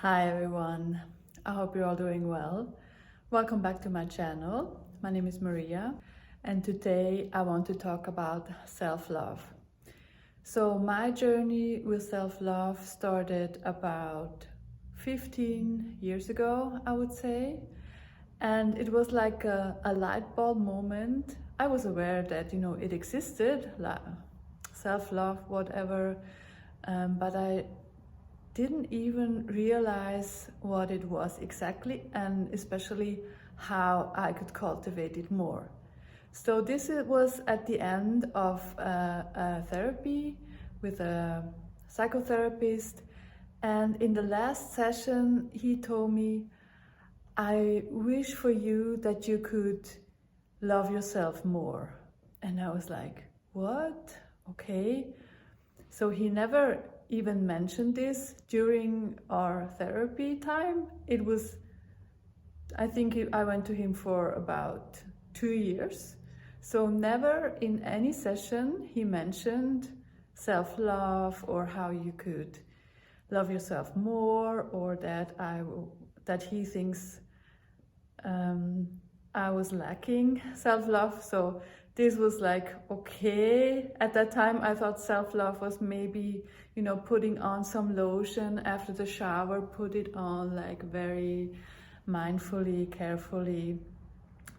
Hi everyone, I hope you're all doing well. Welcome back to my channel. My name is Maria and today I want to talk about self-love. So my journey with self-love started about 15 years ago, I would say. And it was like a light bulb moment. I was aware that, it existed, like self-love, whatever, but I didn't even realize what it was exactly and especially how I could cultivate it more. So this was at the end of a therapy with a psychotherapist, and in the last session he told me, I wish for you that you could love yourself more. And I was like, what? Okay. So he never even mentioned this during our therapy time. It was, I think I went to him for about 2 years. So never in any session he mentioned self-love or how you could love yourself more, or that he thinks I was lacking self-love. So this was like, okay. At that time I thought self-love was maybe, putting on some lotion after the shower, put it on like very mindfully, carefully.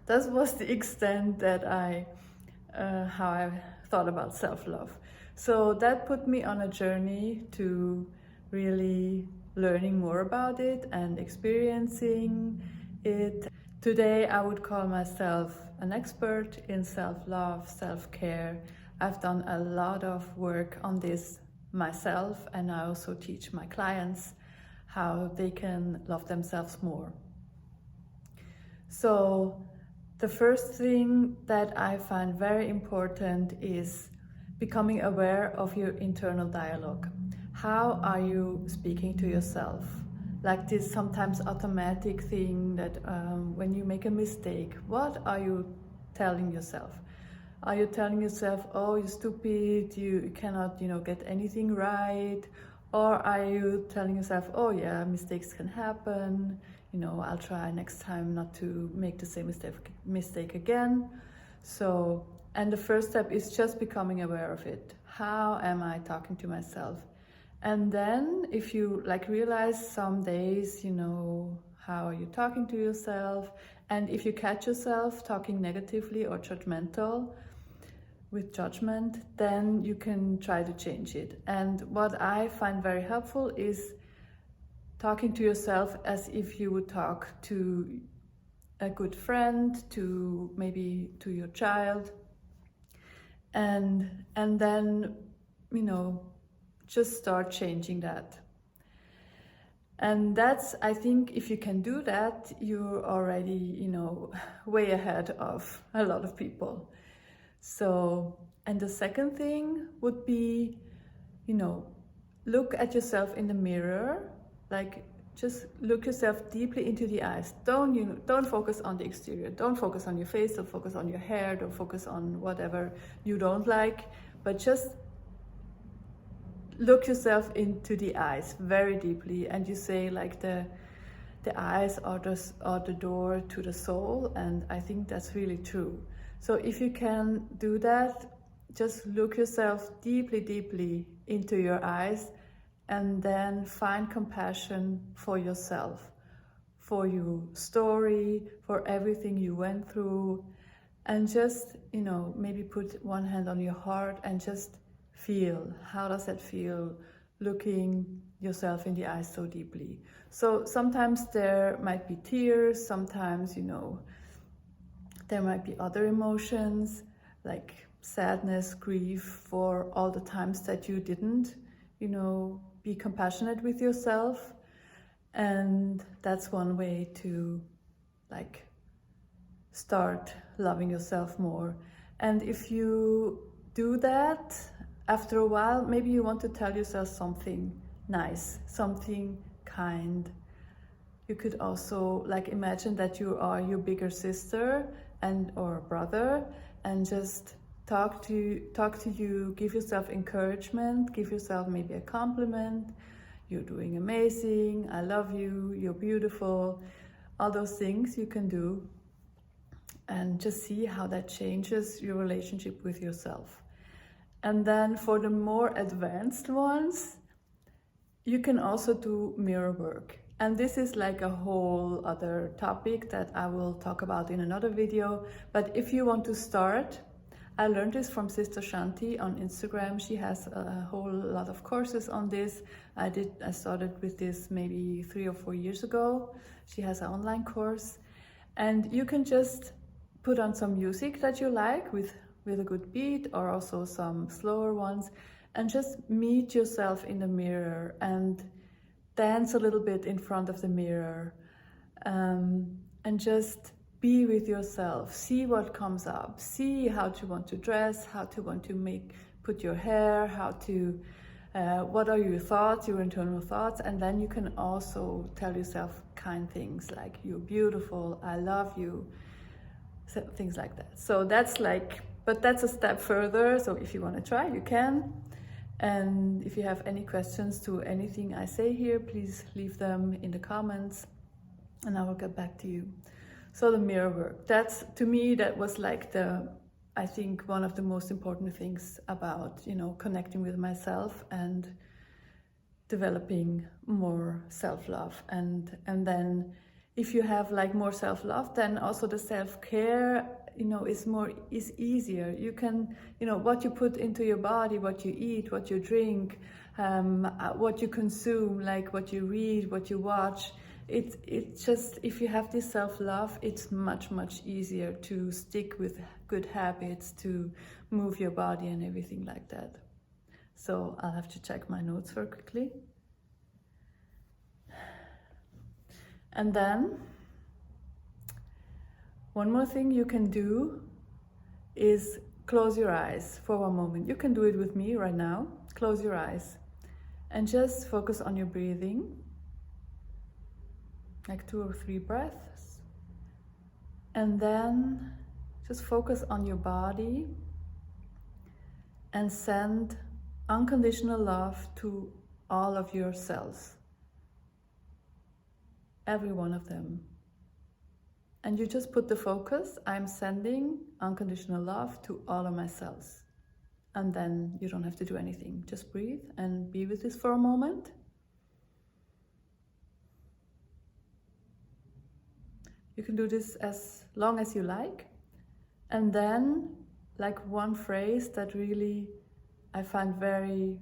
That was the extent that how I thought about self-love. So that put me on a journey to really learning more about it and experiencing it. Today I would call myself an expert in self-love, self-care. I've done a lot of work on this myself, and I also teach my clients how they can love themselves more. So the first thing that I find very important is becoming aware of your internal dialogue. How are you speaking to yourself? Like this sometimes automatic thing that when you make a mistake, what are you telling yourself? Are you telling yourself, oh, you're stupid, you cannot, get anything right? Or are you telling yourself, oh yeah, mistakes can happen, I'll try next time not to make the same mistake again. So, and the first step is just becoming aware of it. How am I talking to myself? And then if you realize some days, how are you talking to yourself? And if you catch yourself talking negatively or judgmental, with judgment, then you can try to change it. And what I find very helpful is talking to yourself as if you would talk to a good friend, to maybe to your child. And then, just start changing that. And that's, I think, if you can do that, you're already, way ahead of a lot of people. So, and the second thing would be, look at yourself in the mirror, just look yourself deeply into the eyes. Don't focus on the exterior. Don't focus on your face, don't focus on your hair, don't focus on whatever you don't like, but just look yourself into the eyes very deeply, and you say the eyes are the door to the soul, and I think that's really true. So if you can do that, just look yourself deeply into your eyes, and then find compassion for yourself, for your story, for everything you went through, and just, maybe put one hand on your heart and just feel, how does that feel, looking yourself in the eyes so deeply. So sometimes there might be tears, sometimes, there might be other emotions like sadness, grief, for all the times that you didn't, be compassionate with yourself. And that's one way to start loving yourself more. And if you do that, after a while, maybe you want to tell yourself something nice, something kind. You could also imagine that you are your bigger sister or brother, and just talk to you, give yourself encouragement, give yourself maybe a compliment. you're doing amazing, I love you, you're beautiful, all those things you can do, and just see how that changes your relationship with yourself. And then for the more advanced ones, you can also do mirror work. And this is like a whole other topic that I will talk about in another video. But if you want to start, I learned this from Sister Shanti on Instagram. She has a whole lot of courses on this. I started with this maybe 3 or 4 years ago. She has an online course. And you can just put on some music that you like with a good beat, or also some slower ones, and just meet yourself in the mirror and dance a little bit in front of the mirror, and just be with yourself. See what comes up. See how to want to dress, how to want to put your hair, what are your thoughts, your internal thoughts. And then you can also tell yourself kind things like, you're beautiful, I love you, so things like that. So that's but that's a step further. So if you want to try, you can. And if you have any questions to anything I say here, please leave them in the comments and I will get back to you. So the mirror work, to me, that was like I think one of the most important things about, connecting with myself and developing more self-love. And then if you have like more self-love, then also the self-care, is easier. You can, what you put into your body, what you eat, what you drink, what you consume, like what you read, what you watch. It's just, if you have this self-love, it's much, much easier to stick with good habits, to move your body and everything like that. So I'll have to check my notes very quickly. And then one more thing you can do is close your eyes for one moment. You can do it with me right now. Close your eyes and just focus on your breathing, like 2 or 3 breaths. And then just focus on your body and send unconditional love to all of your cells, every one of them. And you just put the focus, I'm sending unconditional love to all of my cells. And then you don't have to do anything. Just breathe and be with this for a moment. You can do this as long as you like. And then, like one phrase that really I find very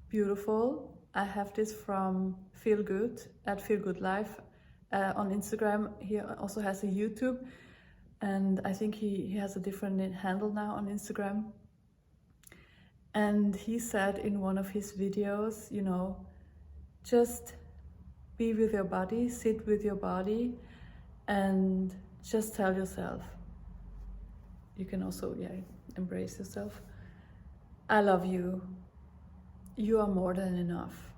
beautiful, I have this from Feel Good, at Feel Good Life on Instagram. He also has a YouTube, and I think he has a different handle now on Instagram. And he said in one of his videos, just be with your body, sit with your body, and just tell yourself, you can also embrace yourself, I love you, you are more than enough,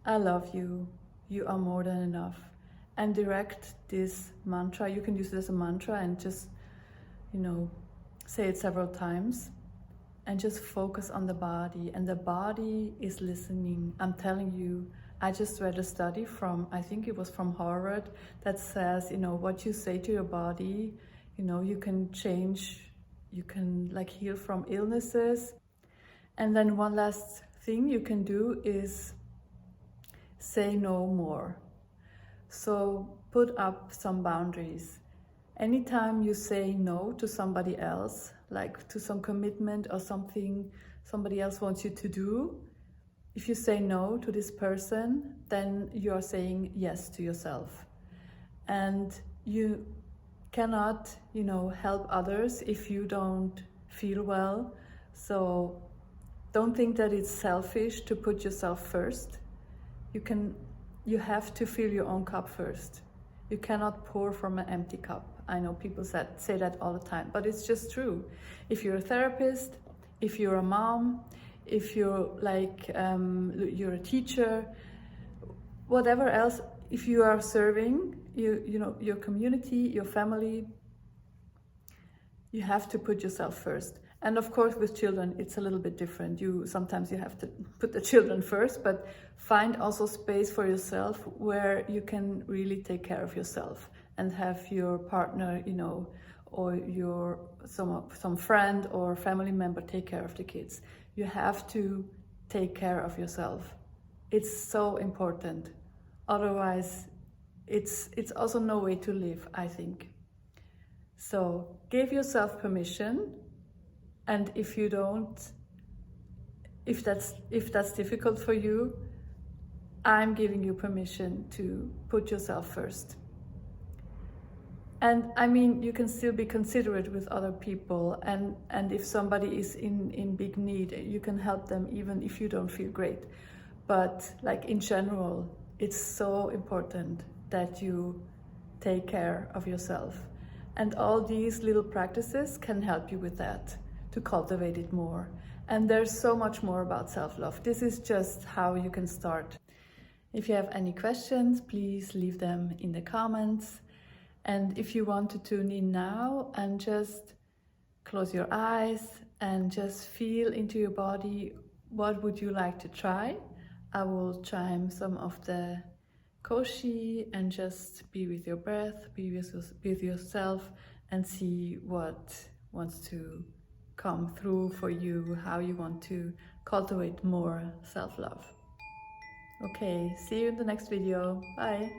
I love you, you are more than enough. And direct this mantra. You can use it as a mantra and just, say it several times. And just focus on the body. And the body is listening. I'm telling you, I just read a study from, I think it was from Harvard, that says, what you say to your body, you can change, you can heal from illnesses. And then one last thing you can do is say no more. So put up some boundaries. Anytime you say no to somebody else, like to some commitment or something somebody else wants you to do, if you say no to this person, then you are saying yes to yourself. And you cannot, help others if you don't feel well. So don't think that it's selfish to put yourself first. You have to fill your own cup first. You cannot pour from an empty cup. I know people say that all the time, but it's just true. If you're a therapist, if you're a mom, if you're you're a teacher, whatever else, if you are serving your community, your family, you have to put yourself first. And of course, with children, it's a little bit different. Sometimes you have to put the children first, but find also space for yourself where you can really take care of yourself and have your partner, you know, or some friend or family member take care of the kids. You have to take care of yourself. It's so important. Otherwise, it's also no way to live, I think. So give yourself permission, and if that's difficult for you, I'm giving you permission to put yourself first. And I mean, you can still be considerate with other people, and if somebody is in big need, you can help them even if you don't feel great. But like in general, it's so important that you take care of yourself. And all these little practices can help you with that, to cultivate it more. And there's so much more about self-love. This is just how you can start. If you have any questions, please leave them in the comments. And if you want to tune in now and just close your eyes and just feel into your body, what would you like to try? I will chime some of the koshi and just be with your breath, be with yourself, and see what wants to come through for you, how you want to cultivate more self-love. Okay, see you in the next video. Bye.